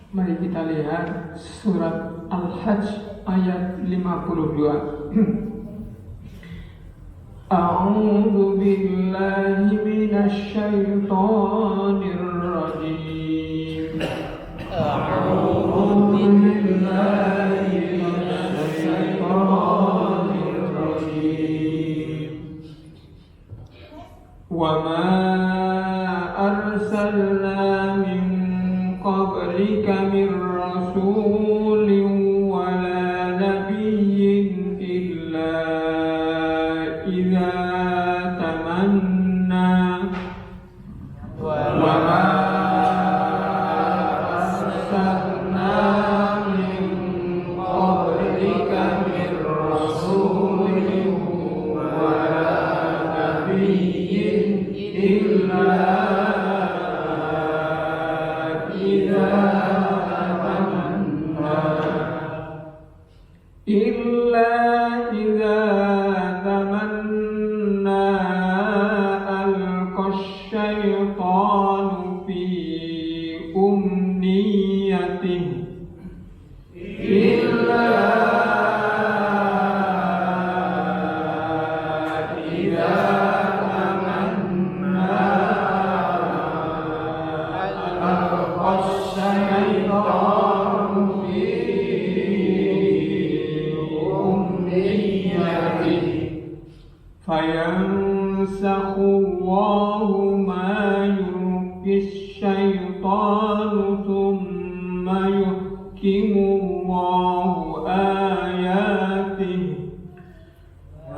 Mari kita lihat surat Al-Hajj ayat 52. A'udzu billahi minasy syaithanir rajim. A'udzu billahi minasy syaithanir rajim. Wa ma arsalna min qablika min rasulin wala nabiyyin illa idza tamanna wa ma arsalna min qablika min rasulin wala nabiyyin illa إذا تمنى ألقى الشيطان في أمنيته إذا تمنى ألقى الشيطان فينسخ الله ما يلقي الشيطان ثم يحكم الله آياته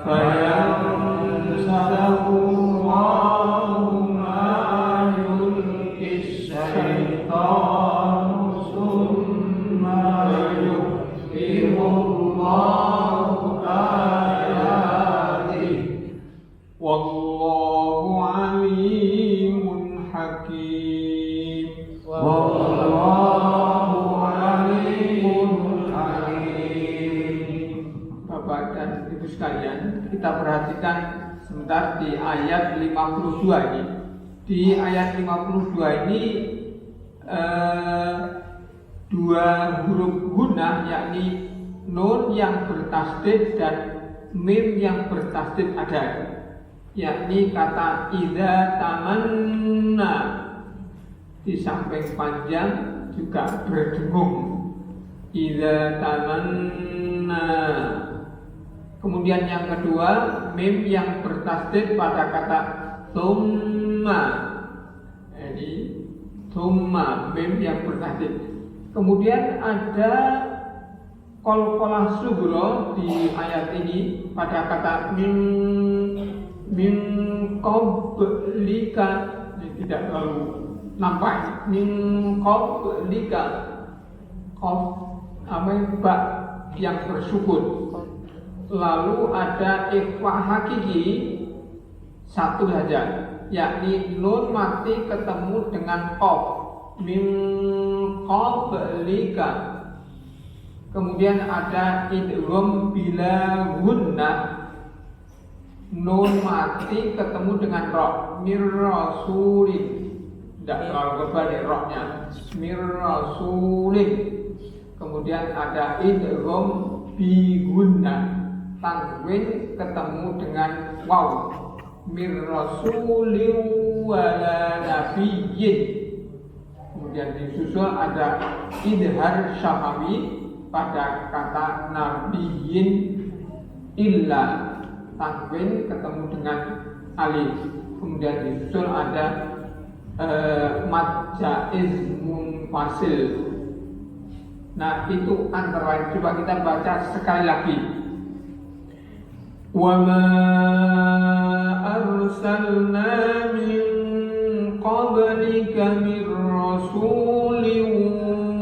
فينسخ الله ما يلقي الشيطان ثم يحكم الله Wallahu alimun hakim. Wallahu alimun hakim. Bapak dan Ibu sekalian, kita perhatikan sebentar di ayat 52 ini. Di ayat 52 ini dua huruf gunnah, yakni nun yang bertasdid dan mim yang bertasdid ada, yakni kata idza tamanna di samping panjang juga berdengung, idza tamanna. Kemudian yang kedua, mim yang bertasdid pada kata thumma, jadi thumma, mim yang bertasdid. Kemudian ada qalqalah sughra di ayat ini pada kata min qablika, tidak terlalu nampak. Min qablika, qaf ba yang bersukun. Lalu ada ikhfa hakiki satu saja, yakni nun mati ketemu dengan qaf, min qablika. Kemudian ada idgham bila gunnah, nun mati ketemu dengan ra, mir rasulin, tidak terlalu tebal ra-nya, mir rasulin. Kemudian ada idgham bi gunnah, tanwin ketemu dengan waw, mir rasulin wala nabiyyin. Kemudian disusul ada idhar syafawi pada kata nabiyyin illa, tanwin ketemu dengan alif. Kemudian disusul ada mad jaiz munfasil. Nah, itu antara lain. Coba kita baca sekali lagi. Wa ma arsalna min qablika min rasulin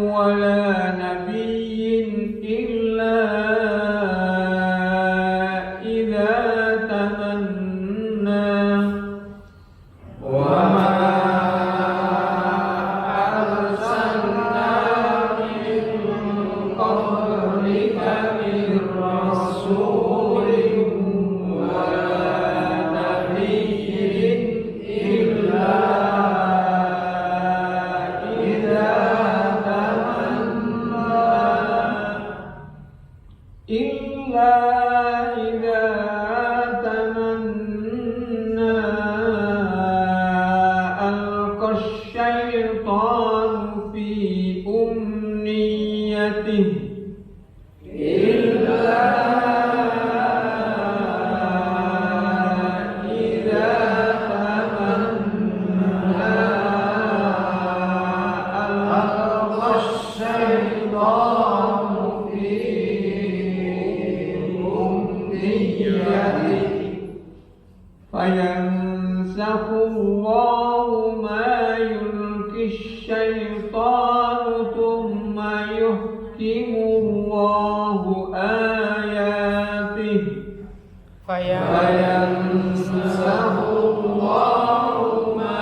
wala nabiyyin illa idza tamanna wa ma arsalna min qablika min rasulin wala nabiyyin illa idza tamanna الشيطان في أمنيته إلا إذا تمنى ألقى الشيطان في أمنيته فينسخ الله ما يلقي الشيطان ثم يحكم الله آياته فينسخ الله ما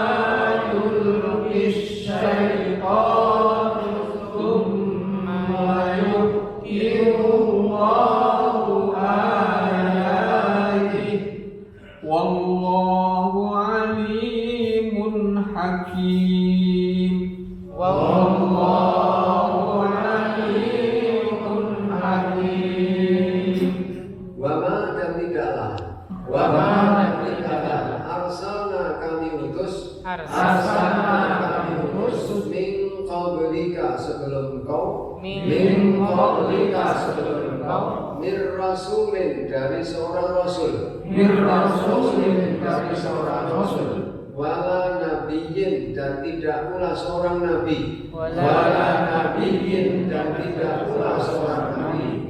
يلقي الشيطان ثم يحكم الله آياته والله عليم حكيم والله عليم حكيم Wama dan tidaklah arsalna kami utus min qablika sebelum engkau mir rasulin dari seorang rasul wala nabiyyin dan tidak pula seorang nabi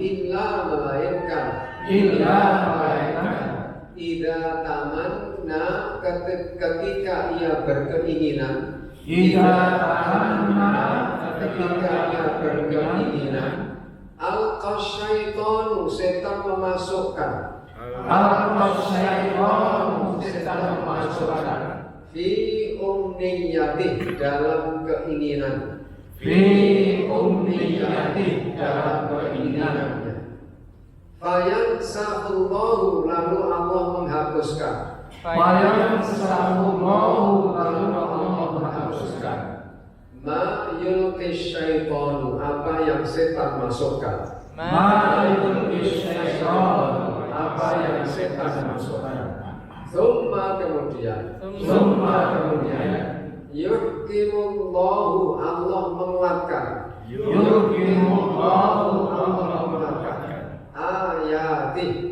illa melainkan idza tamanna ketika ia berkeinginan alqa syaitanu setan memasukkan fi umniyatih dalam keinginan fayansahullahu lalu Allah menghapuskan ma yulqis syaitanu apa yang setan masukkan Summa kemudian yuhkimullahu Allah menguatkan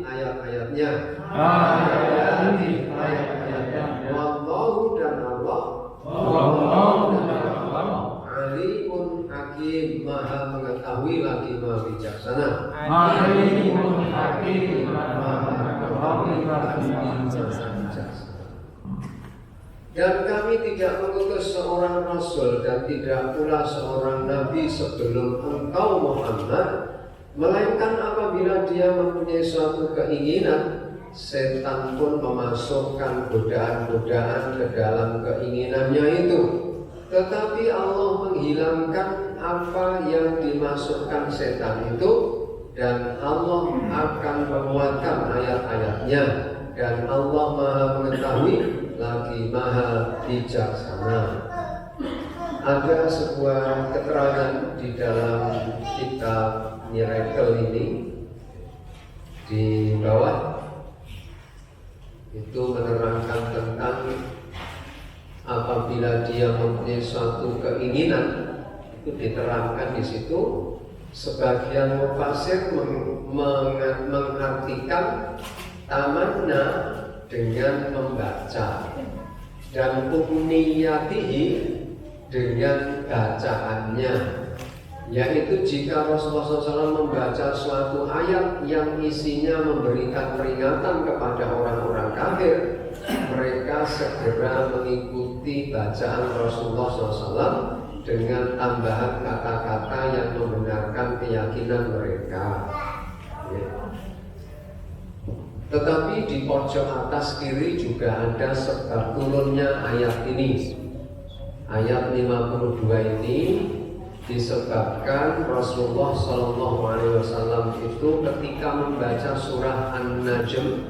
ayat-ayatnya wallahu dan Allah alimun hakim maha mengetahui lagi maha bijaksana dan kami tidak mengutus seorang rasul dan tidak pula seorang nabi sebelum engkau Muhammad, melainkan apabila dia mempunyai suatu keinginan, setan pun memasukkan godaan-godaan ke dalam keinginannya itu. Tetapi Allah menghilangkan apa yang dimasukkan setan itu, dan Allah akan menguatkan ayat-ayatnya, dan Allah maha mengetahui lagi maha bijaksana. Ada sebuah keterangan di dalam kitab Miracle ini di bawah itu menerangkan tentang apabila dia mempunyai suatu keinginan, itu diterangkan di situ. Sebagian mufassir mengartikan tamanna dengan membaca dan umniyatihi dengan bacaannya, yaitu jika Rasulullah SAW membaca suatu ayat yang isinya memberikan peringatan kepada orang-orang kafir, mereka segera mengikuti bacaan Rasulullah SAW dengan tambahan kata-kata yang membenarkan keyakinan mereka. Tetapi di pojok atas kiri juga ada sebab turunnya ayat ini. Ayat 52 ini disebabkan Rasulullah SAW itu ketika membaca surah An-Najm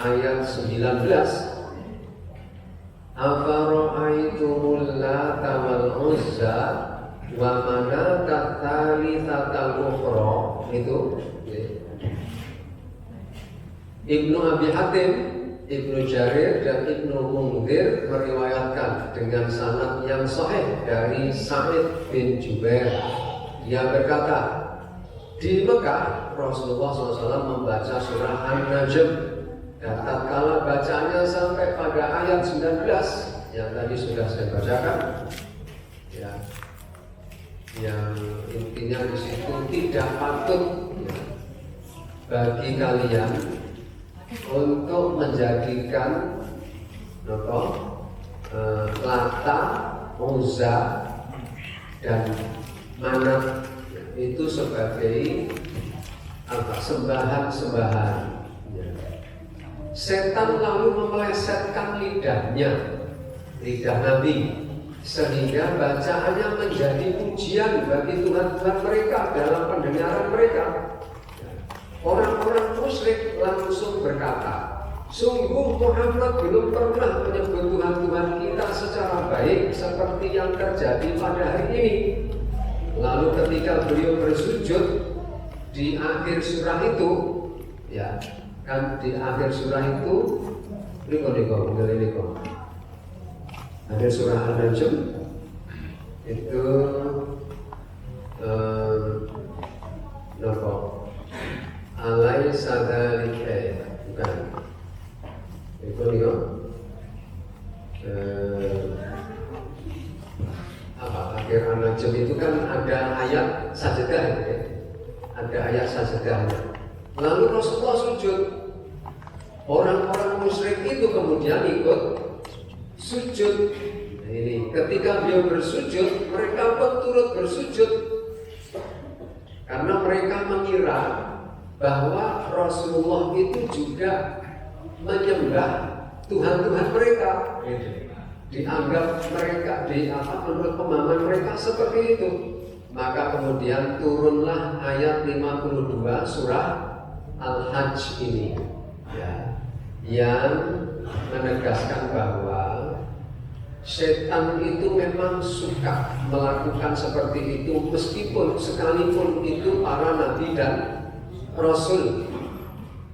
ayat 19, afara'aitumul lata wal uzza wa manata tsalitsatal ukhra, itu Ibnu Abi Hatim Ibnu Jarir dan Ibnu Munzir meriwayatkan dengan sanad yang sahih dari Sa'id bin Jubair. Dia berkata, di Mekah Rasulullah SAW membaca surah An-Najm, dan tatkala bacanya sampai pada ayat 19 yang tadi sudah saya bacakan, ya, yang intinya di situ tidak patut ya, bagi kalian untuk menjadikan Lata, Uzza dan Manat itu sebagai sembahan-sembahan. Ya. Setan lalu memelesetkan lidah Nabi, sehingga bacaannya menjadi pujian bagi Tuhan-Tuhan mereka dalam pendengaran mereka. Orang-orang musyrik langsung berkata, sungguh Muhammad belum pernah menyebut Tuhan-Tuhan kita secara baik seperti yang terjadi pada hari ini. Lalu ketika beliau bersujud di akhir surah itu, ya kan, di akhir surah itu, akhir surah An-Najm itu Alaysa dzalika, bukan. Akhir An-Najm itu kan ada ayat sajdah ya. Ada ayat sajdahnya. Lalu Rasulullah sujud. Orang-orang musyrik itu kemudian ikut sujud. Nah, ini ketika beliau bersujud, mereka pun turut bersujud. Karena mereka mengira bahwa Rasulullah itu juga menyembah Tuhan-Tuhan mereka. Dianggap mereka, menurut pemahaman mereka seperti itu. Maka kemudian turunlah ayat 52 surah Al-Hajj ini, ya, yang menegaskan bahwa setan itu memang suka melakukan seperti itu, meskipun sekalipun itu para nabi dan rasul.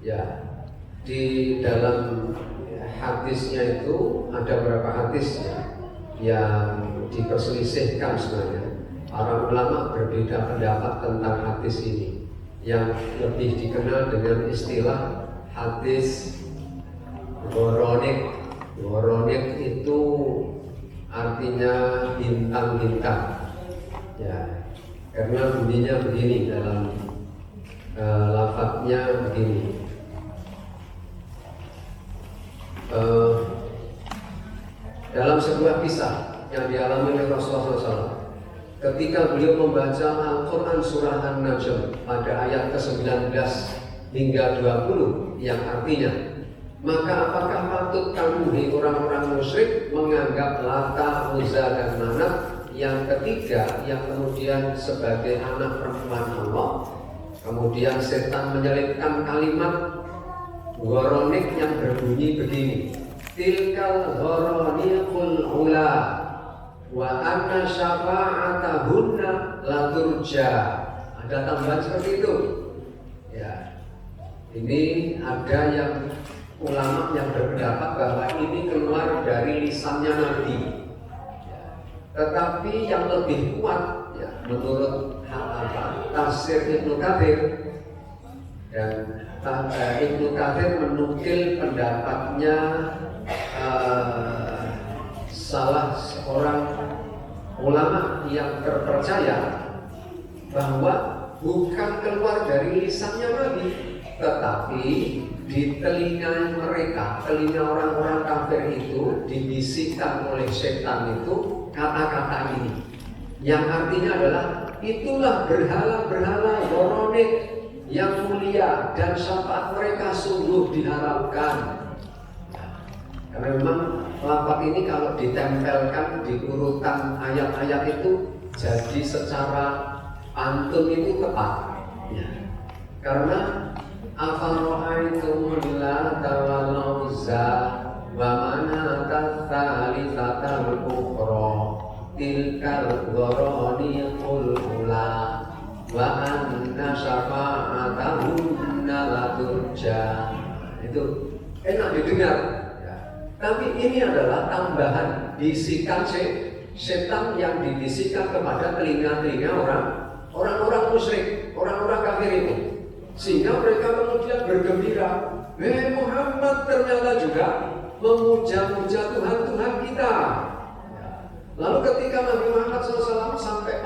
Ya, di dalam hadisnya itu ada beberapa hadis yang diperselisihkan sebenarnya. Para ulama berbeda pendapat tentang hadis ini, yang lebih dikenal dengan istilah hadis Woronik. Woronik itu artinya bintang-bintang, ya, karena bunyinya begini dalam lafadznya begini. Dalam sebuah kisah yang dialami oleh Rasulullah SAW, ketika beliau membaca Al-Quran surah An-Najm pada ayat ke-19 hingga 20, yang artinya, maka apakah patut kamu orang-orang musyrik menganggap Lata, Uzza dan Manat yang ketiga, yang kemudian sebagai anak perempuan Allah? Kemudian setan menyelipkan kalimat Woronik yang berbunyi begini, tilkal ghoroniqul ula wa anna syafa'atahunna laturja. Ada tambahan seperti itu. Ya, ini ada yang ulama yang berpendapat bahwa ini keluar dari lisannya Nabi. Ya, tetapi yang lebih kuat, ya, menurut tafsir Ibnu Katsir, dan Ibnu Katsir menukil pendapatnya salah seorang ulama yang terpercaya, bahwa bukan keluar dari lisannya Nabi, tetapi di telinga mereka, telinga orang-orang kafir itu dibisikkan oleh setan itu kata-kata ini, yang artinya adalah itulah berhala-berhala Woronik yang mulia dan syafaat mereka sungguh diharapkan. Karena memang lafaz ini kalau ditempelkan di urutan ayat-ayat itu jadi secara pantun itu tepat, ya. Karena afara'aitumul lata wal uzza wa manata tsalitsatal ukhra tilkal ghoraniqul ula wa anna syafa'atahunna laturja. Itu enak didengar. Ya. Tapi ini adalah tambahan bisikan setan yang dibisikkan kepada telinga-telinga orang-orang musyrik, orang-orang kafir itu, sehingga mereka kemudian bergembira. Muhammad ternyata juga memuja-muja Tuhan kita. Lalu ketika Nabi Muhammad SAW sampai